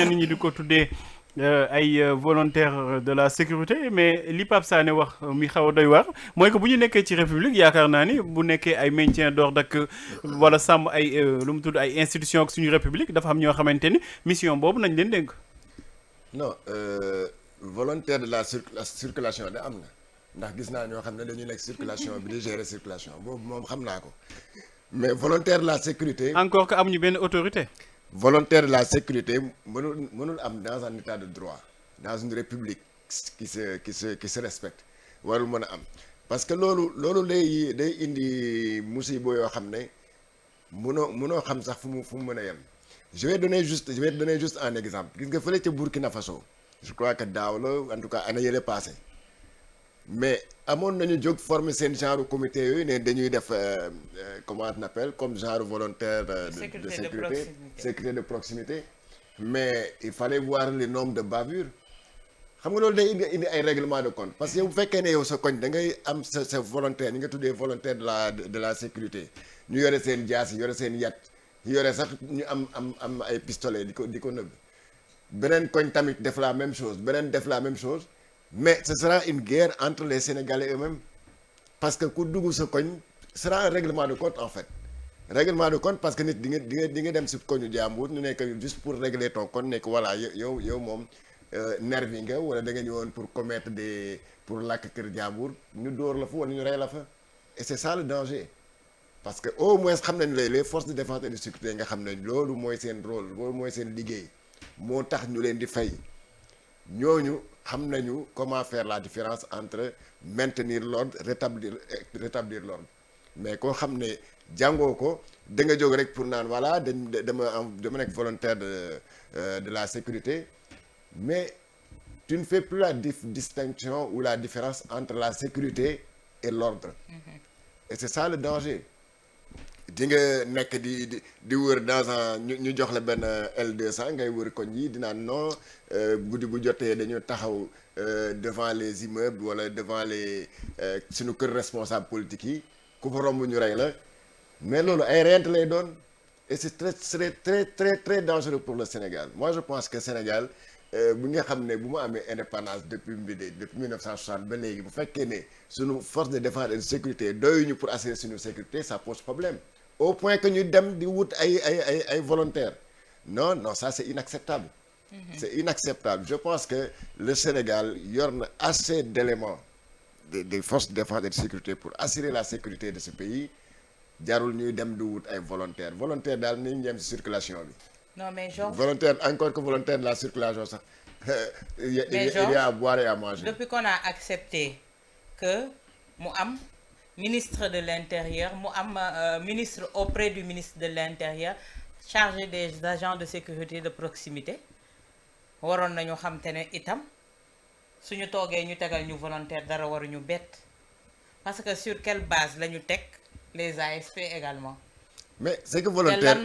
ñenn ñi di ko tuddee ay volontaires de la sécurité mais li Pape Sané wax mi xaw a doy waar mooy que bu ñu nekkee ci république yaakaar naa ni bu nekkee ay maintien d'ordre ak wala sàmm ay lu mu tudd ay institutions ak suñu république dafa am ñoo xamante ni mission boobu nañ leen dénk. non volontaire de la circulation da am na ndax gis naa ñoo xam ne dañuy nekk circulation bi di gérer circulation boobu moom xam naa ko mais volontaire de la sécurité. encore que amuñu benn autorité. volontaire de la sécurité mënul am dans un état de droit dans une république qui se respecte warul mën a am parce que loolu day indi musiba yoo xam ne mënoo xam sax fu mu mën a yem. je vais donner juste un exemple gis nga fële ca Burkina Faso je crois que daaw la en tout cas année yële passé mais amoon nañu jóg former seen genre comité yooyu ne dañuy def comment on appelle comme genre volontaire de sécurité de proximité mais il fallait voir le nombre de bavures xam nga loolu day indi ay règlement de compte parce que yow bu fekkee ne yow sa koñ da ngay am sa volontaire ñi nga tuddee volontaire de la sécurité ñu yore seen jaas yore seen yat yore sax ñu am ay pistolet di ko nëbb beneen koñ tamit def la même chose beneen def la même chose mais ce sera une guerre entre les Sénégalais eux-mêmes parce que ku dugg sa koñ sera un règlement de compte en fait règlement de compte parce que nit di nga dem si koñu jàmbur ñu nekk juste pour régler ton compte nekk voilà yow moom nervi nga wala da nga ñëwoon pour commettre pour làkk kër jàmbur ñu dóor la fa wala ñu rey la fa et c'est ça le danger parce que au moins xam nañ les forces de défense et de sécurité nga xam ne loolu mooy seen rôle loolu mooy seen liggéey moo tax ñu leen di fay ñooñu xam nañu comment faire la différence entre maintenir l'ordre rétablir l'ordre mais koo xam ne jàngoo ko da nga jóg rek pour naan voilà dama nekk volontaire de la sécurité mais tu ne fais plus la distinction ou la différence entre la sécurité et l'ordre et c'est ça le danger di nga nekk di wër dans ñu jox la benn L200 ngay wër koñ yi dinaa non guddi bu jotee dañu taxaw devant les immeubles wala devant les suñu kër responsable politique yi ku fa romb ñu rey la mais loolu ay reyante lay doon et c'est très dangereux pour le Sénégal moi je pense que Sénégal bu nga xam ne bu mu amee indépendance depuis 1960 ba léegi bu fekkee ne suñu force de défense et de sécurité doyuñu pour assurer suñu sécurité ça pose problème au point que ñu dem di wut ay volontaires non ça c'est inacceptable c'est inacceptable je pense que le Sénégal yor na assez d'éléments des forces de défense et de sécurité pour assurer la sécurité de ce pays jarul ñuy dem di wut ay volontaire daal ni ñu dem ci circulation bi non mais genre volontaire encore que volontaire de la circulation sax il y a à boire et à manger. Depuis qu'on a accepté que mu am ministre de l'Intérieur mu am ministre auprès du ministre de l'Intérieur chargé des agents de sécurité de proximité waroon nañu xam te ne itam suñu toogee ñu tegal ñu volontaire dara waruñu bett parce que sur quelle base la ñu teg les ASP également. mais c'est que volontaire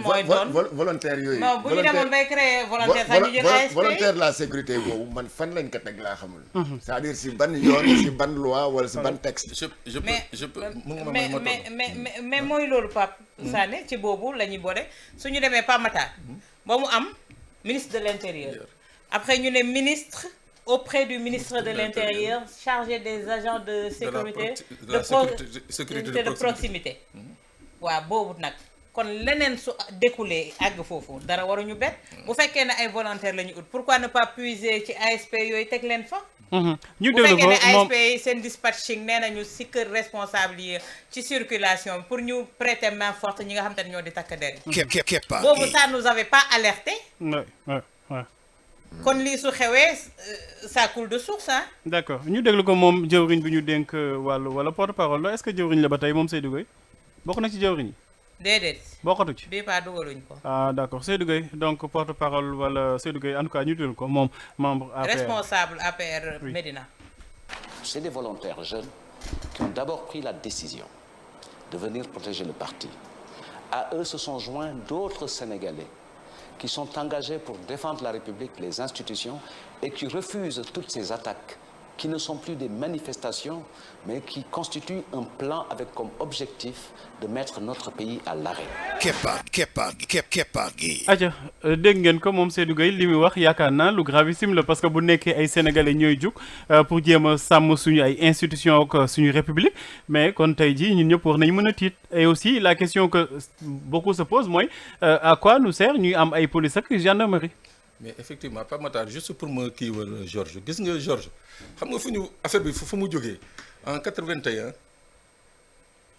yooyu. non bu ñu demoon bay créer volontaire sax ñu jël ASP volontaire de la sécurité boobu man fan lañ ko teg laa xamul. c'est-à-dire si ban yoon si ban loi wala si ban texte. je peux mais mooy loolu Pape Sané ci boobu la ñuy boole su ñu demee Pape Matar ba mu am ministre de l'Intérieur après ñu ne ministre auprès du ministre de l'Intérieur chargé des agents de sécurité de proximité waaw boobu nag kon leneen su découlé àgg foofu dara waruñu bett bu fekkee ne ay volontaires la ñu ut pourquoi ne pas puiser ci ASP yooyu teg leen fa ñu bu fekkee ne ASP yi seen dispatching nee nañu si kër responsable yi ci circulation pour ñu prêter main forte ñi nga xam te ne ñoo di takk der yi boobu ça nous avait pas alerté kon lii su xewee ça coule de source ah d'accord ñu déglu ko moom jëwriñ bi ñu dénk wàllu wala porte-parole la est-ce que jëwriñ la ba tey moom Seydou Gueye bokk na ci jëwriñ yi déedéet bokkatu ci bii pas dugaluñ ko d'accord Seydou Gueye donc porte-parole wala Seydou Gueye en tout cas ñu déglu ko moom membre APR responsable APR oui. Médina. C'est des volontaires jeunes qui ont d'abord pris la décision de venir protéger le parti. À eux se sont joints d'autres Sénégalais qui sont engagés pour défendre la République, les institutions et qui refusent toutes ces attaques qui ne sont plus des manifestations, mais qui constituent un plan avec comme objectif de mettre notre pays à l'arrêt. aja dégg ngeen ko moom Seydou Gueye li muy wax yaakaar naa lu gravissime la parce que bu nekkee ay sénégalais ñooy jug pour jéem a sàmm suñu ay institutions ak suñu république mais kon tey jii ñun ñëpp war nañu mën a tiit et aussi la question que beaucoup se pose mooy à quoi nous sert ñuy am ay police ak gendarmerie. mais effectivement Pape Matar juste pour ma kiiwal Georges gis nga Georges xam nga fu ñu affaire bi fu mu jógee en 81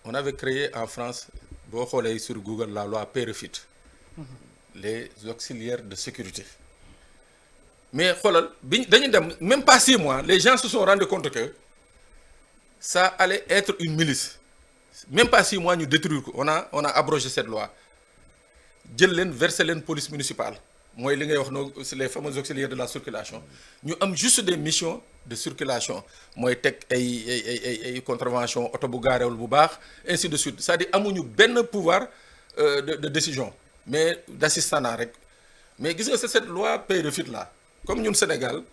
on avait créé en France boo xoolee sur Google la loi Pérefit les auxiliaires de sécurité mais xoolal bi dañu dem même pas 6 mois les gens se sont rendu compte que ça allait être une milice même pas 6 mois ñu détruire ko on a abrogé cette loi jël leen verser leen police municipale mooy li ngay wax noonu c'est les fameux auxiliaires de la circulation ñu am juste des missions de circulation mooy teg ay contravention oto bu gaarewul bu baax ainsi de suite c'est-à-dire amuñu benn pouvoir de décision mais d'assistanat rek mais gis nga c'est cette loi Pérefit là comme ñun Sénégal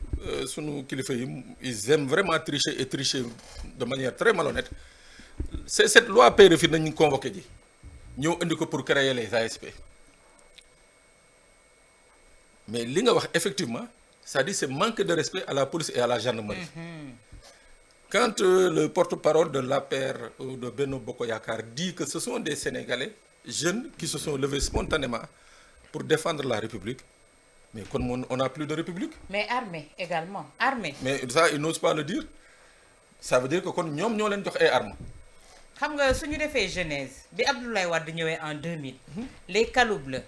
sunu kilifa yi ils aiment vraiment tricher et tricher de manière très malhonnête c'est cette loi Pérefit nañu convoqué ji ñëw indi ko pour créer les ASP mais li nga wax effectivement c'est-à-dire c'est manque de respect à la police et à la gendarmerie. Quand le porte-parole de l'APR ou de Benno Bokk Yakaar dit que ce sont des Sénégalais jeunes qui se sont levés spontanément pour défendre la République mais kon on n'a plus de République. mais armée également armée. mais ça ils n'osent pas le dire ça veut dire que kon ñoom ñoo leen jox ay armes. xam nga suñu defee genèse bi Abdoulaye Wade ñëwee en 2000. les caloubes la.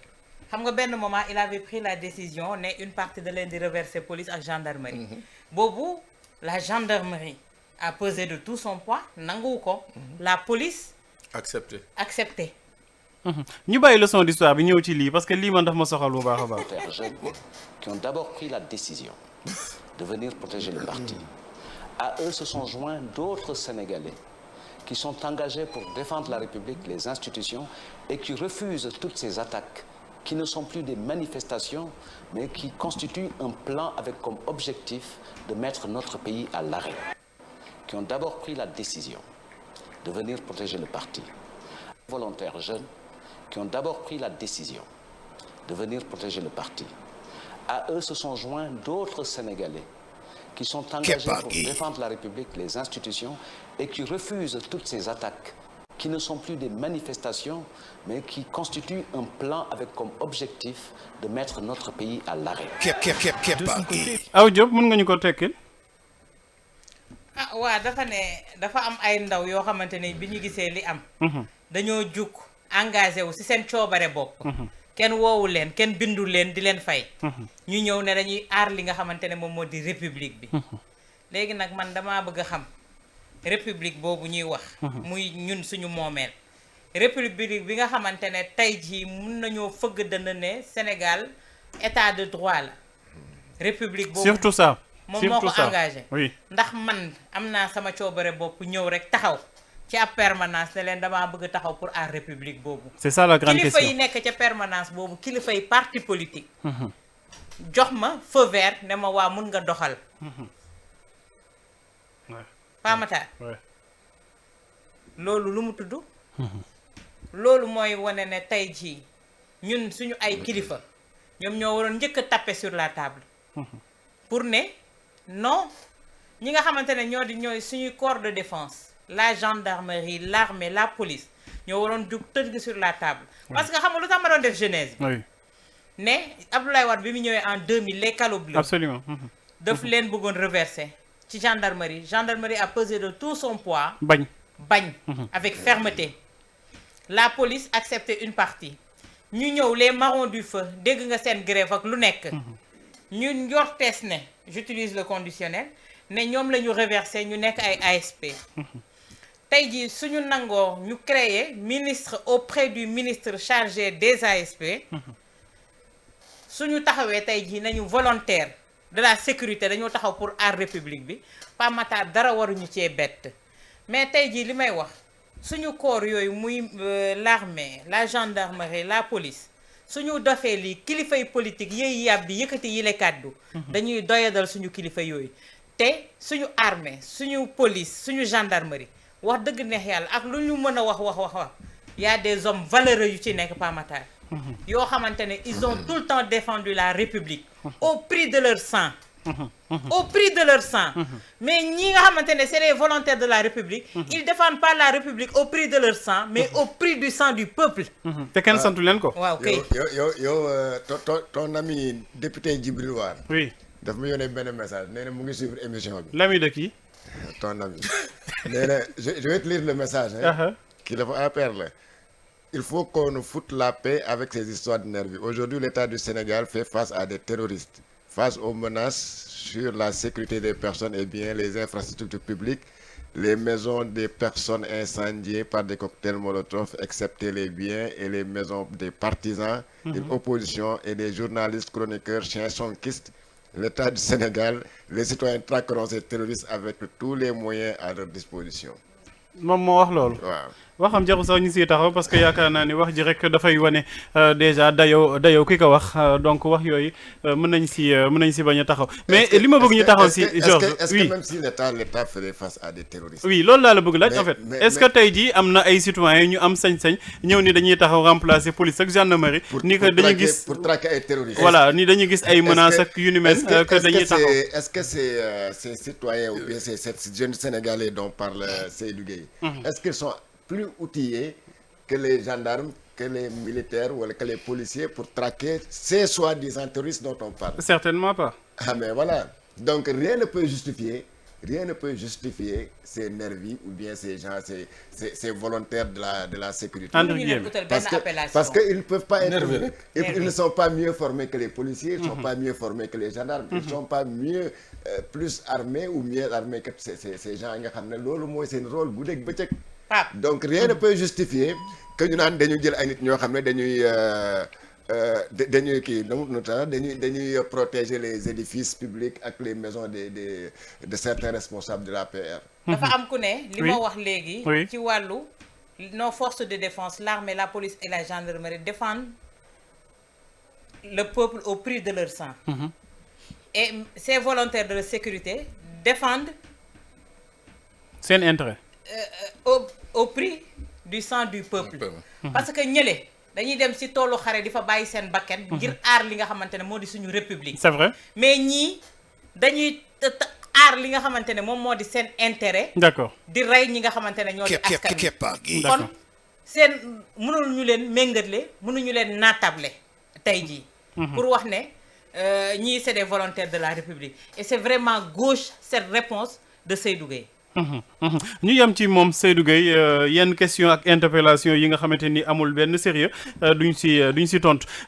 xam nga benn moment il avait pris la décision ne une partie de leen di reverser police ak gendarmerie. boobu la gendarmerie a pesé de tout son poids nanguwu ko. la police. accepté. ñu bàyyi leçon d'histoire bi ñëw ci lii parce que lii man daf ma soxal bu baax a baax. Jeunes qui ont d'abord pris la décision de venir protéger le parti. À eux se sont joints d'autres Sénégalais qui sont engagés pour défendre la République, les institutions et qui refusent toutes ces attaques. Qui ne sont plus des manifestations, mais qui constituent un plan avec comme objectif de mettre notre pays à l'arrêt. Qui ont d'abord pris la décision de venir protéger le parti. Volontaires jeunes qui ont d'abord pris la décision de venir protéger le parti. À eux se sont joints d'autres Sénégalais qui sont engagés pour défendre la République, les institutions et qui refusent toutes ces attaques. Qui ne sont plus des manifestations, mais qui constituent un plan avec comme objectif de mettre notre pays à l'arrêt. Aw Diop mën nga ñu ko tekkil. Waa dafa am ay ndaw yoo xamante ne bi ñu gisee li am. dañoo jug engagé wu ci seen coobare bopp. kenn woowu leen kenn bindu leen di leen fay. ñu ñëw ne dañuy aar li nga xamante ne moom moo di république bi. léegi nag man damaa bëgg a xam. république boobu ñuy wax muy ñun suñu moomeel république bi nga xamante ne tey jii mun nañoo fëgg dënd ne Sénégal état de droit la république boobu surtout ça moom moo ko engagé oui ndax man am naa sama coobare bopp ñëw rek taxaw ci ab permanence ne leen damaa bëgg taxaw pour aar république boobu c'est ça la grande question kilifa yi nekk ca permanence boobu kilifa yi parti politique jox ma feu vert ne ma waa mun nga doxal Pape Matar loolu lu mu tudd loolu mooy wane ne tey jii ñun suñu ay kilifa ñoom ñoo waroon njëkk a taper sur la table pour ne non ñi nga xamante ne ñooy suñuy corps de défense la gendarmerie l'armée la police ñoo waroon jug tëgg sur la table parce que xam nga lu tax ma doon def genèse bi ne Abdoulaye Wade bi mu ñëwee en 2000 les caloubes absolument daf leen bëggoon reverser ci gendarmerie a pesé de tout son poids bañ avec fermeté la police acceptait une partie ñu ñëw les marrons du feu dégg nga seen grève ak lu nekk ñu njortees ne j'utilise le conditionnel ne ñoom la ñu reversé ñu nekk ay ASP tey jii suñu nangoo ñu créer ministre auprès du ministre chargé des ASP suñu taxawee tey jii nañu volontaire de la sécurité dañoo taxaw pour aar république bi Pape Matar dara waruñu cee bett mais tey jii li may wax suñu corps yooyu muy l'armée la gendarmerie la police suñu dofee lii kilifay politique yéey yàb bi yëkkati yile kàddu dañuy doyadal suñu kilifa yooyu te suñu armée suñu police suñu gendarmerie wax dëgg neex yàlla ak lu ñu mën a wax y a des hommes valeureux yu ci nekk Pape Matar yoo xamante ne ils ont tout le temps défendu la République au prix de leur sang au prix de leur sang mais ñi nga xamante ne c'est les volontaires de la République ils défendent pas la République au prix de leur sang mais au prix du sang du peuple te kenn santu leen ko waaw kay yow ton ami député Djibril War oui daf ma yónnee benn message nee na mu ngi suivre émission bi l'ami de qui ton ami nee na je vais te lire le message kii dafa APR la. Il faut qu'on nous foute la paix avec ces histoires de nervis. Aujourd'hui, l'État du Sénégal fait face à des terroristes. Face aux menaces sur la sécurité des personnes et biens, les infrastructures publiques, les maisons des personnes incendiées par des cocktails Molotov, excepté les biens et les maisons des partisans, une opposition et des journalistes, chroniqueurs, chansonnistes. L'État du Sénégal, les citoyens traqueront ces terroristes avec tous les moyens à leur disposition. moom moo wax loolu. waaw waxam jaru sax ñu siy taxaw parce que yaakaar naa ni wax ji rek dafay wane déjà dayoo ki ko wax donc wax yooyu mën nañ si bañ a taxaw. mais li ma bëgg ñu taxaw si Georges est-ce que même si l'État faisait face à des terroristes. oui loolu laa la bëgg laaj en fait est-ce que tey jii am na ay citoyens ñu am sañ-sañ ñëw ni dañuy taxaw remplacer police ak gendarmerie. ni que dañuy gis pour traquer ay terroristes. voilà ni dañuy gis ay menaces ak yu ni mel. que dañuy taxaw est-ce que ces citoyens ou bien ces jeunes Sénégalais dont parle Seydou Gueye. Est-ce qu'ils sont plus outillés que les gendarmes, que les militaires ou que les policiers pour traquer ces soi-disant terroristes dont on parle? Certainement pas. Ah mais voilà. Donc rien ne peut justifier ces nervis ou bien ces gens, ces volontaires de la sécurité. Parce qu'ils ne peuvent pas être... Ils ne sont pas mieux formés que les policiers, ils ne sont pas mieux formés que les gendarmes, ils ne sont pas mieux plus armés ou mieux armés que ces gens. C'est un rôle goudeeg bëccëg. Donc rien ne peut justifier que ñu naan dañu jël ay nit ñoo xam ne dañuy protéger les édifices publics ak les maisons de certains responsables de l'APR. dafa am ku ne li ma wax léegi ci wàllu nos forces de défense l'armée la police et la gendarmerie défendent le peuple au prix de leur sang et ces volontaires de la sécurité défendent seen intérêt au prix du sang du peuple parce que ñële dañuy dem ci toolu xare di fa bàyyi seen bakkan ngir aar li nga xamante ne moo di suñu république c'est vrai mais ñii dañuy aar li nga xamante ne moom moo di seen intérêt d'accord di rey ñi nga xamante ne ñoo di askan wi kon seen mënuñu leen méngale mënuñu leen naatable tey jii pour wax ne ñii c'est des volontaires de la république et c'est vraiment gauche cette réponse de Seydou Gueye ñu yem ci moom Seydou Gueye yenn question ak interpellation yi nga xamante ni amul benn sérieux duñ si tontu